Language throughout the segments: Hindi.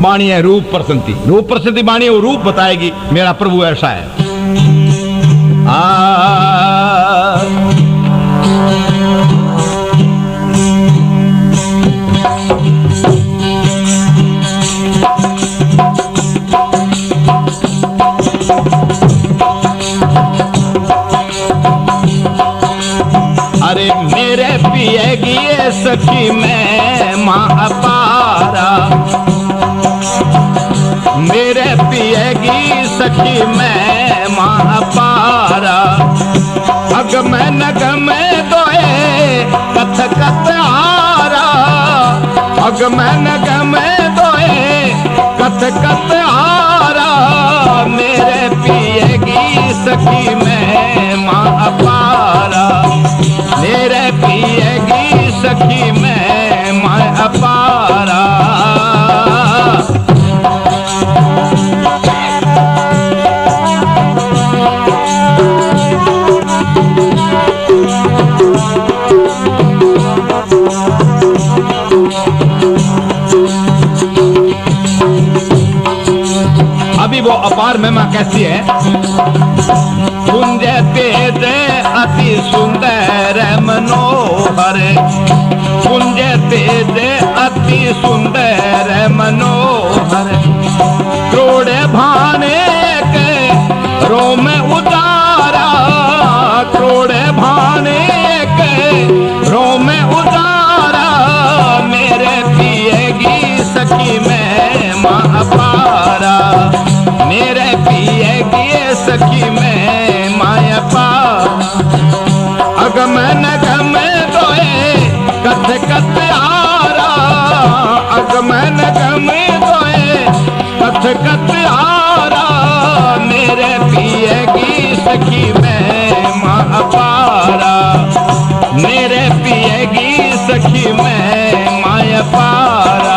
बाणी है रूप प्रसन्नति। रूप प्रसन्नति बाणी वो रूप बताएगी, मेरा प्रभु ऐसा है। अरे मेरे पिएगी ये सखी मैं माँ अपारा, मेरे पिएगी सखी मैं माँ अपारा। अग में नग में दोए कथ कथ आरा, अग में नग में दोए कथ कथ आरा। मेरे पिएगी सखी मैं माँ अपारा, मेरे पिएगी सखी मैं माँ अपारा। अभी वो अपार महिमा कैसी है? कुंज तेज अति सुंदर मनोहर, कुंज तेज अति सुंदर मनोहर। क्रोड़े भाने के रोम उदारा, क्रोड़े भाने के रोम उदारा। मेरे पिएगी सखी मैं माँ अपारा, मेरे पिएगी सखी मैं माया पारा। अगम नगम दोए कथ कथ आरा, अगम नगम दोए कथ कथ आरा। मेरे पिएगी सखी मैं माँ पारा, मेरे पिएगी सखी मैं माया पारा।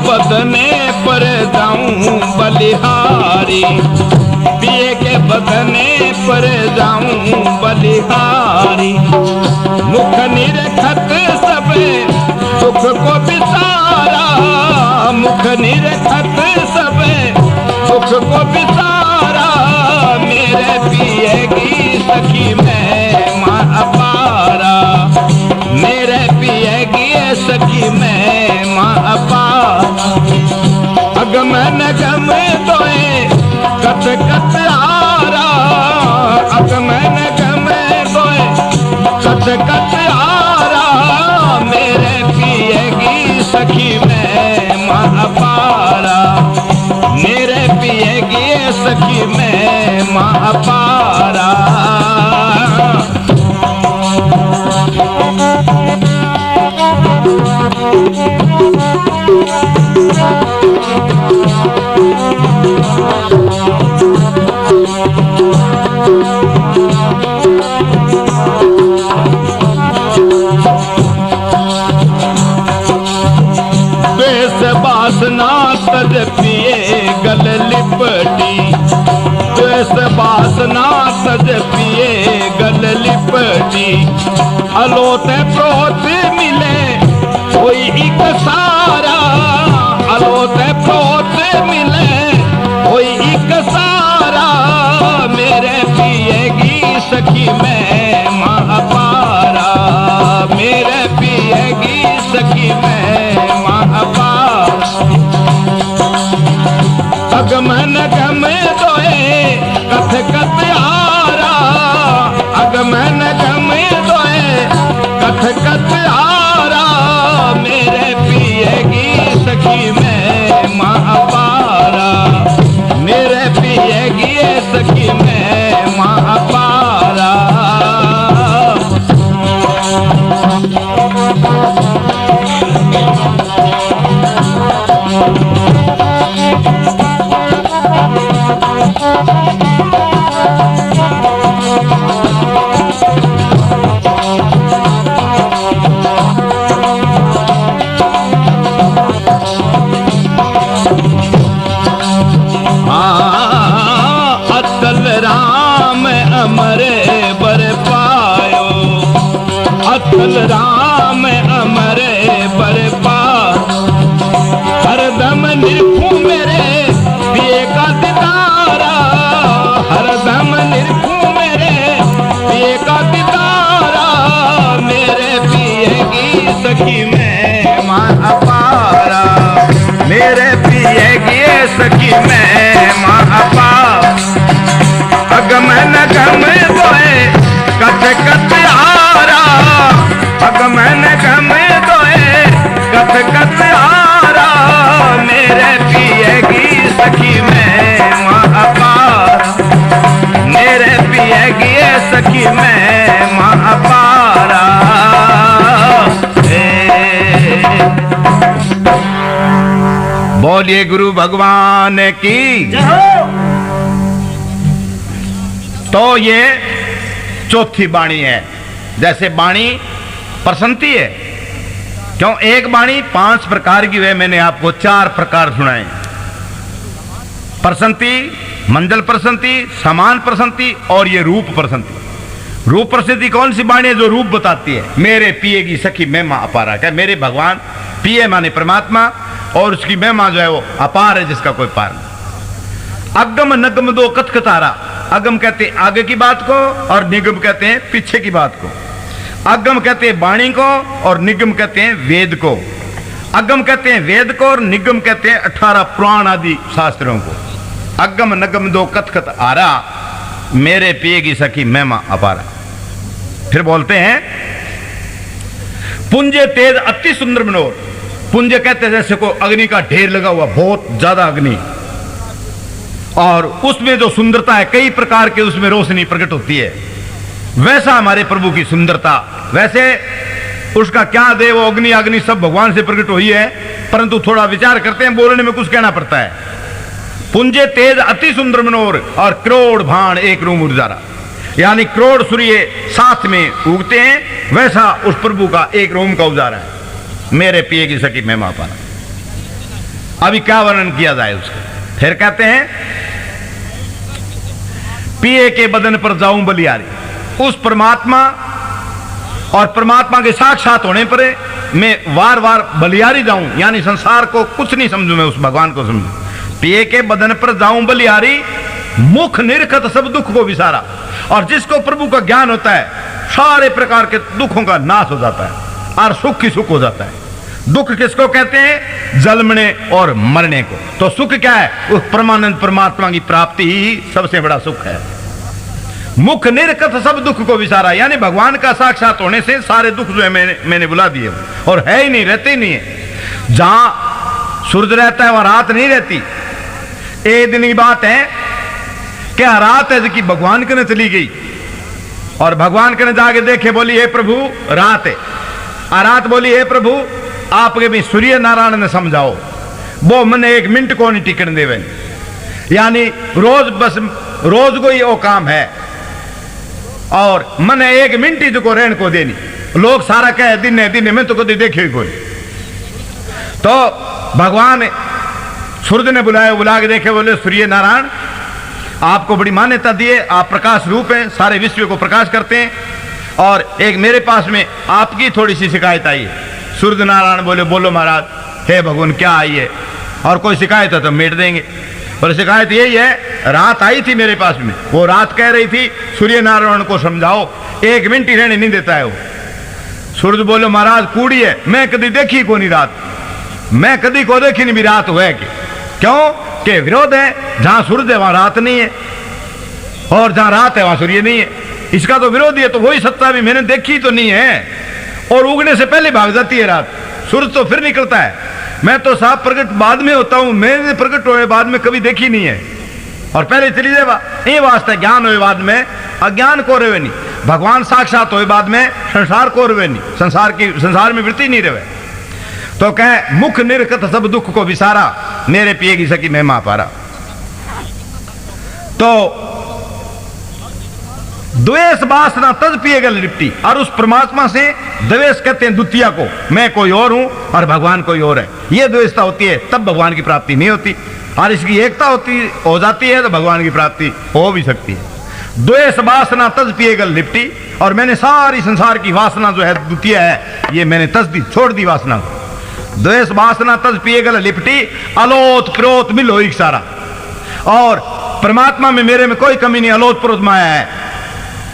बदने पर जाऊं बलिहारी, पिए के बदने पर जाऊं बलिहारी। मुख निरखत सब दुख को बिसारा, मुख निरखत सब दुख को बिसारा। मेरे पिएगी सखी मैं माँ अपारा, मेरे पिएगी सखी मैं माँ अपारा। अगम नगम दोए कथ कथ आरा, अगम नगम दोए कथ कथ आरा। मेरे पिएगी सखी मैं माँ अपारा, मेरे पिएगी सखी मैं माँ अपारा। बासना तज पिए गल लिपटी, द्वेष बासना तज पिए गल लिपटी। अलोते प्रोत मिले कोई एक सारा, अलोते प्रोत मिले कोई एक सारा। मेरे पिएगी सखी मैं माँ अपारा, मेरे पिएगी सखी मैं माँ अपारा। अगम नगम दोए कथ कथ आरा, अगम नगम दोए कथ कथ आरा। राम अमरे बरपार, हरदम निरखूं मेरे पिए का दीदारा, हरदम निरखूं मेरे पिए का दीदारा, मेरे पिए की सखी में मां अपारा, मेरे पिए की सखी में मां अपारा, अगम नगम दोए कथ कथ हारा, अगम नगम दोए कथ कथ हारा, मेरे पिए की सखी में मां अपारा, मेरे पिए की सखी में मां अपारा। बोलिए गुरु भगवान की। तो ये चौथी बाणी है। जैसे बाणी प्रसंति है, क्यों एक बाणी 5 प्रकार की है, मैंने आपको 4 प्रकार सुनाए। प्रसंति, मंडल प्रसंति, समान प्रसंति और ये रूप प्रसंति। रूप प्रसंति कौन सी बाणी है? जो रूप बताती है। मेरे पिए की सखी महिमा अपार है, मेरे भगवान पिए माने परमात्मा और उसकी महिमा जो है वो अपार है, जिसका कोई पार नहीं। अगम नगम दो कथ कथारा, अगम कहते हैं आगे की बात को और निगम कहते हैं पीछे की बात को। अगम कहते हैं वाणी को और निगम कहते हैं वेद को। अगम कहते हैं वेद को और निगम कहते हैं 18 पुराण आदि शास्त्रों को। अगम नगम दो कथ कथ आरा, मेरे पिए की सखी महिमा अपारा। फिर बोलते हैं पुंजे तेज अति सुंदर मनोर। पुंज कहते हैं जैसे को अग्नि का ढेर लगा हुआ, बहुत ज्यादा अग्नि, और उसमें जो सुंदरता है, कई प्रकार के उसमें रोशनी प्रकट होती है, वैसा हमारे प्रभु की सुंदरता। वैसे उसका क्या दे, वो अग्नि अग्नि सब भगवान से प्रकट हुई है, परंतु थोड़ा विचार करते हैं, बोलने में कुछ कहना पड़ता है। पुंजे तेज अति सुंदर मनोर और करोड़ भाण एक रूम उजारा, यानी करोड़ सूर्य साथ में उगते हैं, वैसा उस प्रभु का एक रूम का उजारा है। मेरे पिए की सखी महिमा पाना। अभी क्या वर्णन किया जाए उसका? फिर कहते हैं पिए के बदन पर जाऊं बलियारी। उस परमात्मा और परमात्मा के साक्षात होने पर मैं वार वार बलियारी जाऊं, यानी संसार को कुछ नहीं समझूं, मैं उस भगवान को समझूं। पिए के बदन पर जाऊं बलियारी, मुख निरखत सब दुख को विसारा। और जिसको प्रभु का ज्ञान होता है, सारे प्रकार के दुखों का नाश हो जाता है और सुख ही सुख हो जाता है। दुख किसको कहते हैं? जन्मने और मरने को। तो सुख क्या है? उस परमानंद परमात्मा की प्राप्ति ही सबसे बड़ा सुख है। मुख निरखत सब दुख को विसारा, यानी भगवान का साक्षात होने से सारे दुख जो है मैंने बुला दिए, और है ही नहीं, रहते ही नहीं है। जहां सूरज रहता है वहां रात नहीं रहती। एक दिन की बात है, क्या रात है कि भगवान के ने चली गई, और भगवान के ने जाके देखे, बोली हे प्रभु रात है। रात बोली हे प्रभु आपके भी सूर्य नारायण ने समझाओ, वो मैंने 1 मिनट को नहीं टिकन देवे, यानी रोज बस रोज को ही वो काम है, और मैंने 1 मिनट ही को रहने को देनी। लोग सारा कहे दिन है दिन है, मैं तो कभी देखे ही कोई। तो भगवान सूर्य ने बुला के देखे, बोले सूर्य नारायण आपको बड़ी मान्यता दी है, आप प्रकाश रूप हैं, सारे विश्व को प्रकाश करते हैं, और एक मेरे पास में आपकी थोड़ी सी शिकायत आई है। सूर्य नारायण बोले बोलो महाराज। हे भगवान क्या आई है? और कोई शिकायत है तो मेट देंगे। और शिकायत यही है, रात आई थी मेरे पास में, वो रात कह रही थी सूर्य नारायण को समझाओ, 1 मिनट ही रहने नहीं देता है वो। सूर्य बोलो महाराज कूड़ी है, मैं कभी देखी को नहीं रात, मैं कभी को देखी नहीं भी रात हुआ कि क्यों के विरोध है। जहां सूर्य है वहां रात नहीं है, और जहां रात है वहां सूर्य नहीं है। इसका तो विरोधी है, तो वही सत्ता भी मैंने देखी तो नहीं है, और उगने से पहले भाग जाती है रात, सूरज तो फिर निकलता है। मैं तो साफ प्रकट बाद में होता हूं, मैंने प्रकट हुए बाद में कभी देखी नहीं है, और पहले चली जाए। ये वास्ते ज्ञान हुए बाद में अज्ञान को रहे नहीं, भगवान साक्षात हुए बाद में संसार को रहे नहीं, संसार में वृत्ति नहीं रहे। तो कहे मुख निरखत सब दुख को विसारा, मेरे पिए की सखी महिमा पारा। तो द्वेष वासना तज पिए गल लिपटी, और उस परमात्मा से द्वेष कहते हैं द्वितीय को, मैं कोई और हूं और भगवान कोई और है। यह द्वेषता होती है तब भगवान की प्राप्ति नहीं होती, और इसकी एकता होती हो जाती है तो भगवान की प्राप्ति हो भी सकती है। द्वेष वासना तज पिए गल लिपटी, और मैंने सारी संसार की वासना जो है द्वितीय है ये मैंने तज दी, छोड़ दी वासना को। द्वेष वासना तज पिए गल लिपटी, अलोत प्रोत मिलो एक सारा। और परमात्मा में मेरे में कोई कमी नहीं, अलोत प्रोत माया है।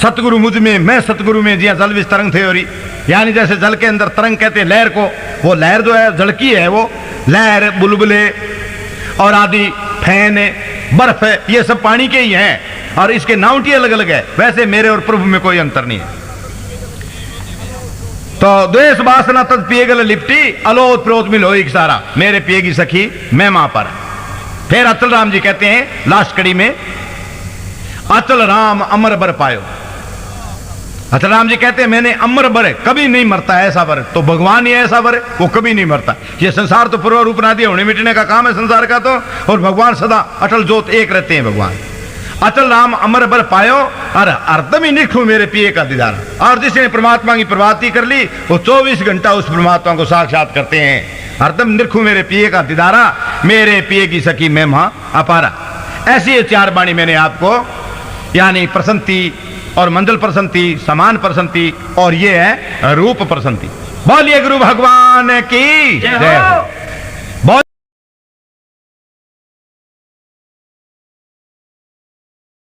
सतगुरु मुझ में, मैं सतगुरु में, जिया जल विच तरंग थे। और यानी जैसे जल के अंदर तरंग कहते हैं लहर को, वो लहर जो है जल की है, वो लहर बुलबुले और आदि फैन बर्फ है, ये सब पानी के ही हैं और इसके नाउटी अलग अलग है। वैसे मेरे और प्रभु में कोई अंतर नहीं है। तो द्वेष वासना तद पिए गल लिपटी, अलोत प्रोत मिलो एक सारा, मेरे पिएगी सखी मैं मां पर। फिर अचल राम जी कहते हैं लास्ट कड़ी में, अचल राम अमर बर पायो। अचल राम जी कहते हैं मैंने अमर बर, कभी नहीं मरता ऐसा बर, तो भगवान ही ऐसा बर, वो कभी नहीं मरता। ये संसार तो पूर्व रूप नादि होने मिटने का काम है संसार का तो, और भगवान सदा अटल ज्योत एक रहते हैं भगवान। अचल राम अमर बर पायो, और हरदम ही निखू मेरे पिए का दीदार। और जिसने परमात्मा की प्रभाती कर ली वो 24 घंटा उस परमात्मा को साक्षात करते हैं। हरदम निरखू मेरे पिए का दीदारा, मेरे पिए की सखी मैं मां अपारा। ऐसी ये चार बाणी मैंने आपको, यानी प्रसन्ति और मंडल प्रसन्ति, समान प्रसन्ति, और ये है रूप प्रसन्ति। बोलिए गुरु भगवान की जय हो।